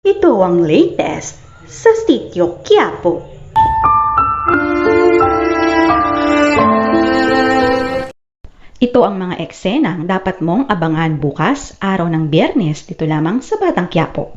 Ito ang latest sa Sitio Quiapo. Ito ang mga eksenang dapat mong abangan bukas, araw ng Biyernes, dito lamang sa Batang Quiapo.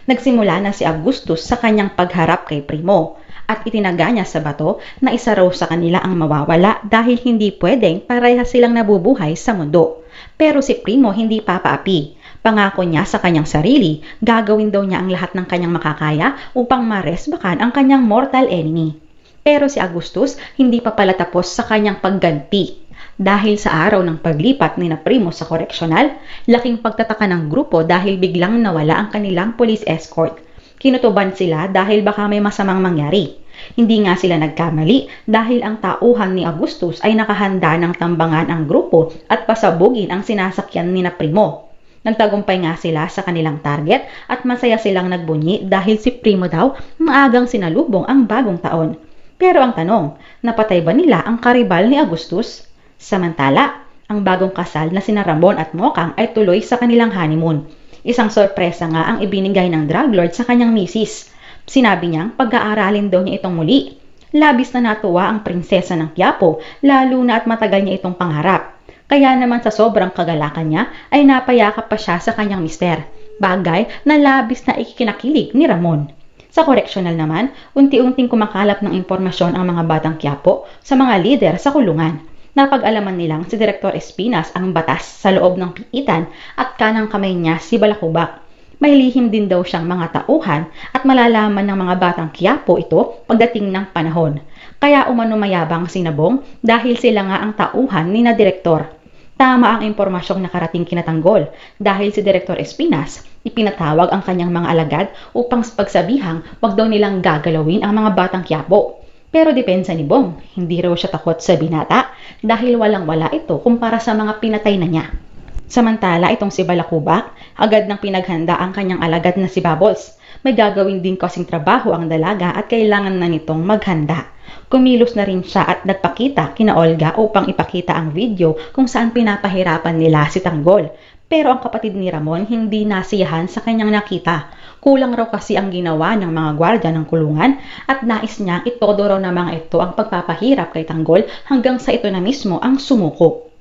Nagsimula na si Agustus sa kanyang pagharap kay Primo at itinaga niya sa bato na isa raw sa kanila ang mawawala dahil hindi pwedeng parehas silang nabubuhay sa mundo. Pero si Primo hindi papaapi. Pangako niya sa kanyang sarili, gagawin daw niya ang lahat ng kanyang makakaya upang maresbakan ang kanyang mortal enemy. Pero si Agustus hindi pa pala tapos sa kanyang pagganti. Dahil sa araw ng paglipat ni na Primo sa koreksyonal, laking pagtataka ng grupo dahil biglang nawala ang kanilang police escort. Kinutuban sila dahil baka may masamang mangyari. Hindi nga sila nagkamali dahil ang tauhan ni Agustus ay nakahanda ng tambangan ang grupo at pasabugin ang sinasakyan ni na Primo. Nagtagumpay nga sila sa kanilang target at masaya silang nagbunyi dahil si Primo daw maagang sinalubong ang bagong taon. Pero ang tanong, napatay ba nila ang karibal ni Agustus? Samantala, ang bagong kasal na sina Ramon at Mokang ay tuloy sa kanilang honeymoon. Isang sorpresa nga ang ibinigay ng drug lord sa kanyang misis. Sinabi niyang pag-aaralin daw niya itong muli. Labis na natuwa ang prinsesa ng Quiapo, lalo na at matagal niya itong pangarap. Kaya naman sa sobrang kagalakan niya ay napayakap pa siya sa kanyang mister. Bagay na labis na ikinakilig ni Ramon. Sa koreksyonal naman, unti-unting kumakalap ng impormasyon ang mga batang Quiapo sa mga lider sa kulungan. Napag-alaman nilang si Direktor Espinas ang batas sa loob ng piitan at kanang kamay niya si Balakubak. May lihim din daw siyang mga tauhan at malalaman ng mga batang Quiapo ito pagdating ng panahon. Kaya umano mayabang si Nabong dahil sila nga ang tauhan ni na Direktor. Tama ang impormasyong nakarating kina Tanggol dahil si Direktor Espinas ipinatawag ang kanyang mga alagad upang pagsabihang wag daw nilang gagalawin ang mga batang Quiapo. Pero depensa ni Bong, hindi raw siya takot sa binata dahil walang-wala ito kumpara sa mga pinatay na niya. Samantala itong si Balakubak, agad nang pinaghanda ang kanyang alagad na si Bubbles. May gagawin din kasing trabaho ang dalaga at kailangan na nitong maghanda. Kumilos na rin siya at nagpakita kina Olga upang ipakita ang video kung saan pinapahirapan nila si Tanggol. Pero ang kapatid ni Ramon hindi nasiyahan sa kanyang nakita. Kulang raw kasi ang ginawa ng mga gwardya ng kulungan at nais niyang itodo raw na mga ito ang pagpapahirap kay Tanggol hanggang sa ito na mismo ang sumuko.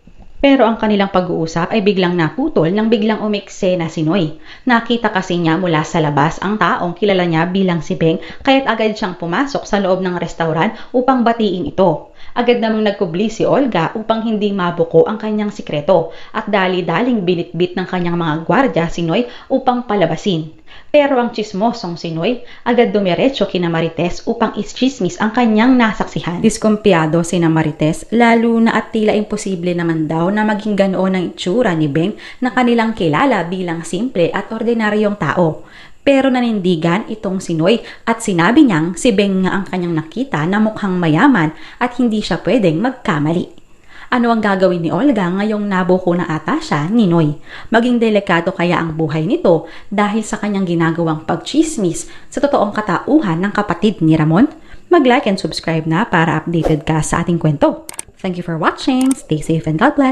Pero ang kanilang pag-uusap ay biglang naputol nang biglang umeksena si Noy. Nakita kasi niya mula sa labas ang taong kilala niya bilang si Beng kaya't agad siyang pumasok sa loob ng restaurant upang batiin ito. Agad namang nagkubli si Olga upang hindi mabuko ang kanyang sikreto at dali-daling binitbit ng kanyang mga gwardya si Noy upang palabasin. Pero ang tsismosong si Noy agad dumiretso kina Marites upang ischismis ang kanyang nasaksihan. Diskumpiyado si Marites lalo na at tila imposible naman daw na maging ganoon ang itsura ni Beng na kanilang kilala bilang simple at ordinaryong tao. Pero nanindigan itong si Noy at sinabi niyang si Beng nga ang kanyang nakita na mukhang mayaman at hindi siya pwedeng magkamali. Ano ang gagawin ni Olga ngayong nabuko na ata siya ni Noy? Maging delikado kaya ang buhay nito dahil sa kanyang ginagawang pagchismis sa totoong katauhan ng kapatid ni Ramon? Mag-like and subscribe na para updated ka sa ating kwento. Thank you for watching. Stay safe and God bless.